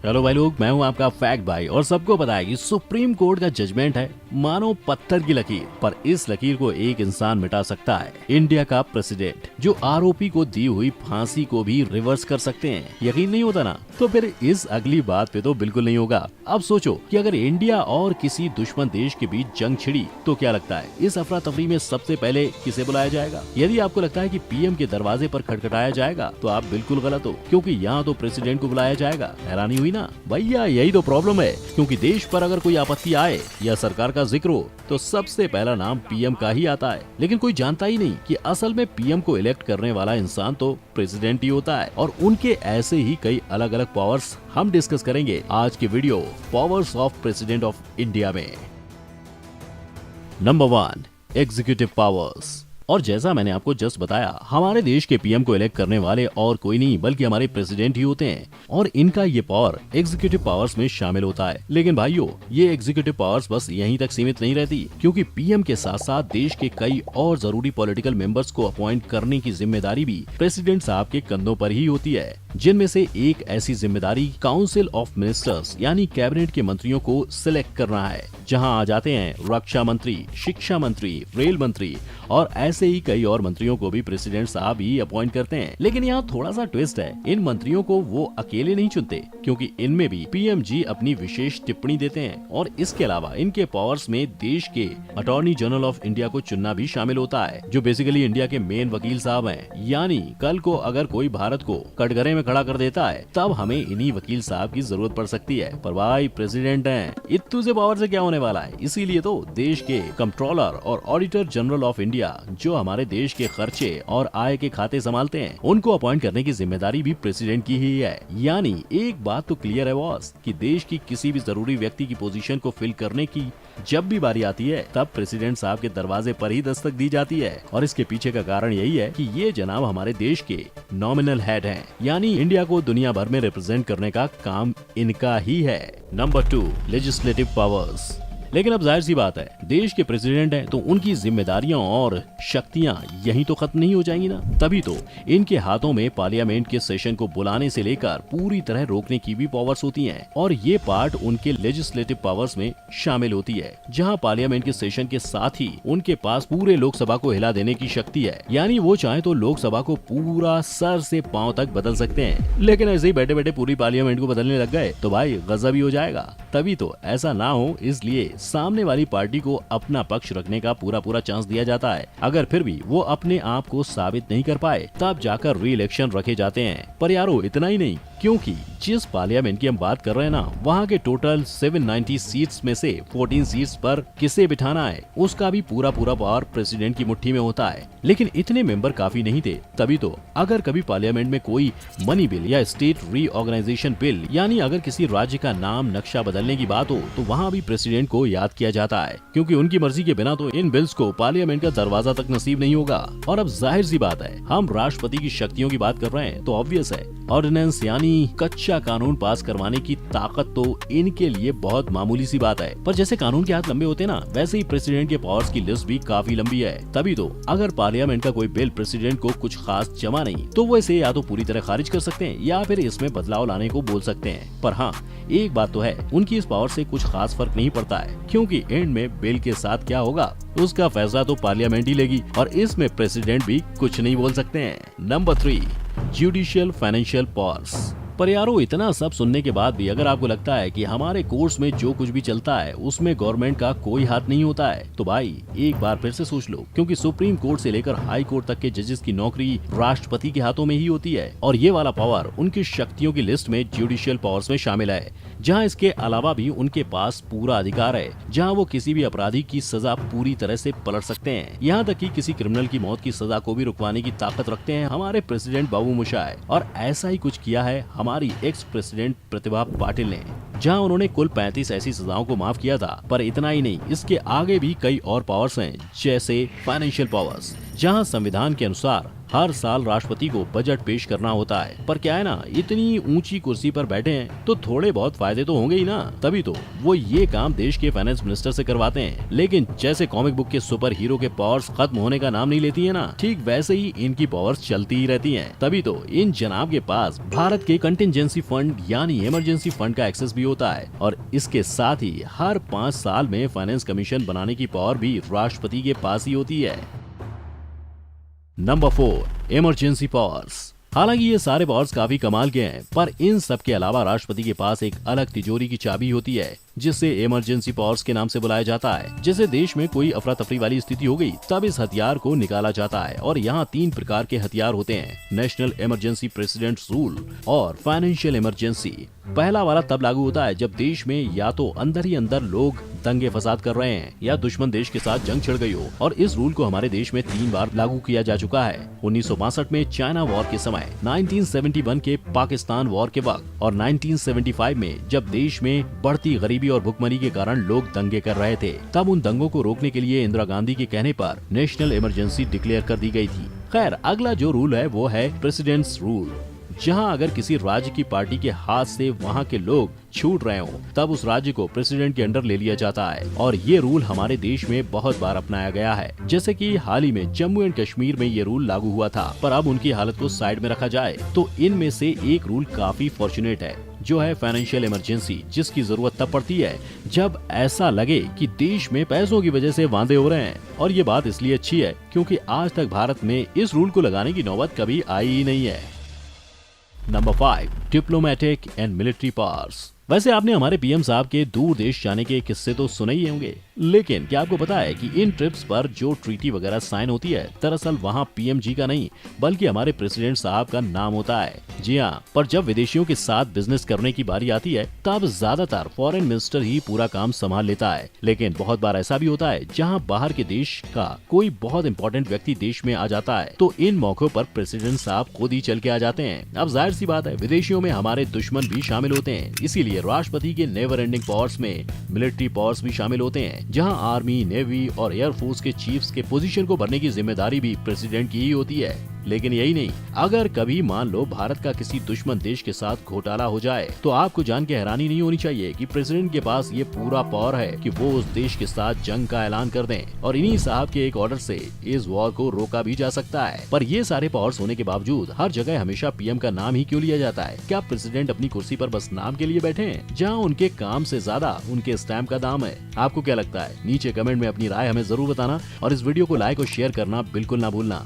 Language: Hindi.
हेलो भाई लोग, मैं हूं आपका फैक्ट भाई और सबको पता है कि सुप्रीम कोर्ट का जजमेंट है मानो पत्थर की लकीर, पर इस लकीर को एक इंसान मिटा सकता है। इंडिया का प्रेसिडेंट जो आरोपी को दी हुई फांसी को भी रिवर्स कर सकते हैं। यकीन नहीं होता ना? तो फिर इस अगली बात पे तो बिल्कुल नहीं होगा। अब सोचो कि अगर इंडिया और किसी दुश्मन देश के बीच जंग छिड़ी तो क्या लगता है इस अफरा तफरी में सबसे पहले किसे बुलाया जाएगा? यदि आपको लगता है कि पीएम के दरवाजे पर खटखटाया जाएगा तो आप बिल्कुल गलत हो, क्योंकि यहाँ तो प्रेसिडेंट को बुलाया जाएगा। हैरानी हुई ना भैया? यही तो प्रॉब्लम है, क्योंकि देश पर अगर कोई आपत्ति आए या सरकार का जिक्र हो तो सबसे पहला नाम पीएम का ही आता है। लेकिन कोई जानता ही नहीं कि असल में पीएम को इलेक्ट करने वाला इंसान तो प्रेसिडेंट ही होता है, और उनके ऐसे ही कई अलग अलग पावर्स हम डिस्कस करेंगे आज के video powers of president of India में। Number 1, executive powers. और जैसा मैंने आपको जस्ट बताया, हमारे देश के पीएम को इलेक्ट करने वाले और कोई नहीं बल्कि हमारे प्रेसिडेंट ही होते हैं, और इनका ये पावर एग्जीक्यूटिव पावर्स में शामिल होता है। लेकिन भाइयों, ये एग्जीक्यूटिव पावर्स बस यहीं तक सीमित नहीं रहती, क्योंकि पीएम के साथ साथ देश के कई और जरूरी पॉलिटिकल मेंबर्स को अपॉइंट करने की जिम्मेदारी भी प्रेसिडेंट साहब के कंधों पर ही होती है, जिनमें से एक ऐसी जिम्मेदारी काउंसिल ऑफ मिनिस्टर्स यानी कैबिनेट के मंत्रियों को सिलेक्ट करना है, जहां आ जाते हैं रक्षा मंत्री, शिक्षा मंत्री, रेल मंत्री, और ऐसे ही कई और मंत्रियों को भी प्रेसिडेंट साहब ही अपॉइंट करते हैं। लेकिन यहाँ थोड़ा सा ट्विस्ट है, इन मंत्रियों को वो अकेले नहीं चुनते, क्योंकि इनमें भी पीएम जी अपनी विशेष टिप्पणी देते हैं, और इसके अलावा इनके पावर्स में देश के अटॉर्नी जनरल ऑफ इंडिया को चुनना भी शामिल होता है, जो बेसिकली इंडिया के मेन वकील साहब हैं। यानी कल को अगर कोई भारत को कटघरे में खड़ा कर देता है तब हमें इन्हीं वकील साहब की जरूरत पड़ सकती है। पर भाई प्रेसिडेंट हैं, इतने से पावर से क्या होने वाला है? इसीलिए तो देश के कंट्रोलर और ऑडिटर जनरल ऑफ इंडिया, जो हमारे देश के खर्चे और आय के खाते संभालते हैं, उनको अपॉइंट करने की जिम्मेदारी भी प्रेसिडेंट की ही है। यानी एक बात तो क्लियर है बॉस, कि देश की किसी भी जरूरी व्यक्ति की पोजीशन को फिल करने की जब भी बारी आती है तब प्रेसिडेंट साहब के दरवाजे पर ही दस्तक दी जाती है। और इसके पीछे का कारण यही है कि ये जनाब हमारे देश के नॉमिनल हेड हैं, यानी इंडिया को दुनिया भर में रिप्रेजेंट करने का काम इनका ही है। Number 2, legislative powers. लेकिन अब जाहिर सी बात है, देश के प्रेसिडेंट हैं तो उनकी जिम्मेदारियां और शक्तियां यहीं तो खत्म नहीं हो जाएंगी ना। तभी तो इनके हाथों में पार्लियामेंट के सेशन को बुलाने से लेकर पूरी तरह रोकने की भी पावर्स होती हैं, और ये पार्ट उनके लेजिस्लेटिव पावर्स में शामिल होती है, जहां पार्लियामेंट के सेशन के साथ ही उनके पास पूरे लोकसभा को हिला देने की शक्ति है। यानी वो चाहे तो लोकसभा को पूरा सर से पांव तक बदल सकते हैं। लेकिन ऐसे ही बैठे बैठे पूरी पार्लियामेंट को बदलने लग गए तो भाई गजब ही हो जाएगा। तभी तो ऐसा ना हो, इसलिए सामने वाली पार्टी को अपना पक्ष रखने का पूरा चांस दिया जाता है। अगर फिर भी वो अपने आप को साबित नहीं कर पाए तब जाकर री इलेक्शन रखे जाते हैं। पर यारो इतना ही नहीं, क्योंकि जिस पार्लियामेंट की हम बात कर रहे हैं ना, वहाँ के टोटल 790 सीट्स में से 14 सीट्स पर किसे बिठाना है उसका भी पूरा पावर प्रेसिडेंट की मुट्ठी में होता है। लेकिन इतने मेंबर काफी नहीं थे, तभी तो अगर कभी पार्लियामेंट में कोई मनी बिल या स्टेट रीऑर्गेनाइजेशन बिल, यानी अगर किसी राज्य का नाम नक्शा बदलने की बात हो तो वहाँ भी प्रेसिडेंट को याद किया जाता है, क्योंकि उनकी मर्जी के बिना तो इन बिल्स को पार्लियामेंट का दरवाजा तक नसीब नहीं होगा। और अब जाहिर सी बात है, हम राष्ट्रपति की शक्तियों की बात कर रहे हैं तो ऑब्वियस है, ऑर्डिनेंस यानी कच्चा कानून पास करवाने की ताकत तो इनके लिए बहुत मामूली सी बात है। पर जैसे कानून के हाथ लंबे होते ना, वैसे ही प्रेसिडेंट के पावर्स की लिस्ट भी काफी लंबी है। तभी तो अगर पार्लियामेंट का कोई बिल प्रेसिडेंट को कुछ खास जमा नहीं तो वो इसे या तो पूरी तरह खारिज कर सकते हैं या फिर इसमें बदलाव लाने को बोल सकते हैं। पर हाँ, एक बात तो है, उनकी इस पावर से कुछ खास फर्क नहीं पड़ता है, क्योंकि एंड में बिल के साथ क्या होगा उसका फैसला तो पार्लियामेंट ही लेगी, और इसमें प्रेसिडेंट भी कुछ नहीं बोल सकते हैं। Number 3, judicial financial powers. पर यारो इतना सब सुनने के बाद भी अगर आपको लगता है कि हमारे कोर्ट्स में जो कुछ भी चलता है उसमें गवर्नमेंट का कोई हाथ नहीं होता है, तो भाई एक बार फिर से सोच लो, क्योंकि सुप्रीम कोर्ट से लेकर हाई कोर्ट तक के जजेस की नौकरी राष्ट्रपति के हाथों में ही होती है, और ये वाला पावर उनकी शक्तियों की लिस्ट में जुडिशियल पावर्स में शामिल है, जहाँ इसके अलावा भी उनके पास पूरा अधिकार है, जहाँ वो किसी भी अपराधी की सजा पूरी तरह से पलट सकते हैं। यहाँ तक कि किसी क्रिमिनल की मौत की सजा को भी रुकवाने की ताकत रखते हैं हमारे प्रेसिडेंट बाबू मोशाय, और ऐसा ही कुछ किया है हमारी एक्स प्रेसिडेंट प्रतिभा पाटिल ने, जहां उन्होंने कुल 35 ऐसी सजाओं को माफ किया था। पर इतना ही नहीं, इसके आगे भी कई और पावर्स हैं, जैसे फाइनेंशियल पावर्स, जहां संविधान के अनुसार हर साल राष्ट्रपति को बजट पेश करना होता है। पर क्या है ना, इतनी ऊंची कुर्सी पर बैठे हैं तो थोड़े बहुत फायदे तो होंगे ही ना, तभी तो वो ये काम देश के फाइनेंस मिनिस्टर से करवाते हैं। लेकिन जैसे कॉमिक बुक के सुपर हीरो के पावर्स खत्म होने का नाम नहीं लेती है ना, ठीक वैसे ही इनकी पावर्स चलती ही रहती हैं। तभी तो इन जनाब के पास भारत के कंटिजेंसी फंड यानी इमरजेंसी फंड का एक्सेस भी होता है, और इसके साथ ही हर 5 साल में फाइनेंस कमीशन बनाने की पावर भी राष्ट्रपति के पास ही होती है। Number 4, emergency powers. हालांकि ये सारे पावर्स काफी कमाल के हैं, पर इन सब के अलावा राष्ट्रपति के पास एक अलग तिजोरी की चाबी होती है, जिसे इमरजेंसी पावर्स के नाम से बुलाया जाता है। जैसे देश में कोई अफरा तफरी वाली स्थिति हो गई, तब इस हथियार को निकाला जाता है। और यहाँ 3 प्रकार के हथियार होते हैं: नेशनल इमरजेंसी प्रेसिडेंट्स रूल और फाइनेंशियल इमरजेंसी। पहला वाला तब लागू होता है जब देश में या तो अंदर ही अंदर लोग दंगे फसाद कर रहे हैं या दुश्मन देश के साथ जंग छिड़ गई हो। और इस रूल को हमारे देश में 3 बार लागू किया जा चुका है: 1962 में चाइना वॉर के समय, 1971 के पाकिस्तान वॉर के वक्त, और 1975 में जब देश में बढ़ती गरीबी और भुखमरी के कारण लोग दंगे कर रहे थे। तब उन दंगों को रोकने के लिए इंदिरा गांधी के कहने पर नेशनल इमरजेंसी डिक्लेयर कर दी गई थी। खैर, अगला जो रूल है वो है प्रेसिडेंट्स रूल, जहां अगर किसी राज्य की पार्टी के हाथ से वहां के लोग छूट रहे हो, तब उस राज्य को प्रेसिडेंट के अंडर ले लिया जाता है। और ये रूल हमारे देश में बहुत बार अपनाया गया है। जैसे कि हाल ही में जम्मू एंड कश्मीर में ये रूल लागू हुआ था, पर अब उनकी हालत को साइड में रखा जाए तो इनमें से एक रूल काफी फॉर्चुनेट है, जो है फाइनेंशियल इमरजेंसी, जिसकी जरूरत तब पड़ती है जब ऐसा लगे कि देश में पैसों की वजह से वांदे हो रहे हैं। और ये बात इसलिए अच्छी है क्योंकि आज तक भारत में इस रूल को लगाने की नौबत कभी आई ही नहीं है। Number 5, diplomatic and military powers. वैसे आपने हमारे पीएम साहब के दूर देश जाने के किस्से तो सुने ही होंगे, लेकिन क्या आपको पता है कि इन ट्रिप्स पर जो ट्रीटी वगैरह साइन होती है, दरअसल वहाँ पीएम जी का नहीं बल्कि हमारे प्रेसिडेंट साहब का नाम होता है। जी हाँ, पर जब विदेशियों के साथ बिजनेस करने की बारी आती है, तब ज्यादातर फॉरेन मिनिस्टर ही पूरा काम संभाल लेता है। लेकिन बहुत बार ऐसा भी होता है जहाँ बाहर के देश का कोई बहुत इंपॉर्टेंट व्यक्ति देश में आ जाता है, तो इन मौकों पर प्रेसिडेंट साहब खुद ही चल के आ जाते हैं। अब जाहिर सी बात है, विदेशियों में हमारे दुश्मन भी शामिल होते हैं, इसीलिए राष्ट्रपति के नेवर एंडिंग पावर्स में मिलिट्री पावर्स भी शामिल होते हैं, जहां आर्मी, नेवी और एयरफोर्स के चीफ्स के पोजीशन को भरने की जिम्मेदारी भी प्रेसिडेंट की ही होती है। लेकिन यही नहीं, अगर कभी मान लो भारत का किसी दुश्मन देश के साथ घोटाला हो जाए, तो आपको जान के हैरानी नहीं होनी चाहिए कि प्रेसिडेंट के पास ये पूरा पावर है कि वो उस देश के साथ जंग का ऐलान कर दें, और इन्हीं साहब के एक ऑर्डर से इस वॉर को रोका भी जा सकता है। पर ये सारे पावर्स होने के बावजूद हर जगह हमेशा पीएम का नाम ही क्यों लिया जाता है? क्या प्रेसिडेंट अपनी कुर्सी पर बस नाम के लिए बैठे हैं, जहाँ उनके काम से ज्यादा उनके स्टैम्प का दाम है? आपको क्या लगता है? नीचे कमेंट में अपनी राय हमें जरूर बताना, और इस वीडियो को लाइक और शेयर करना बिल्कुल ना भूलना।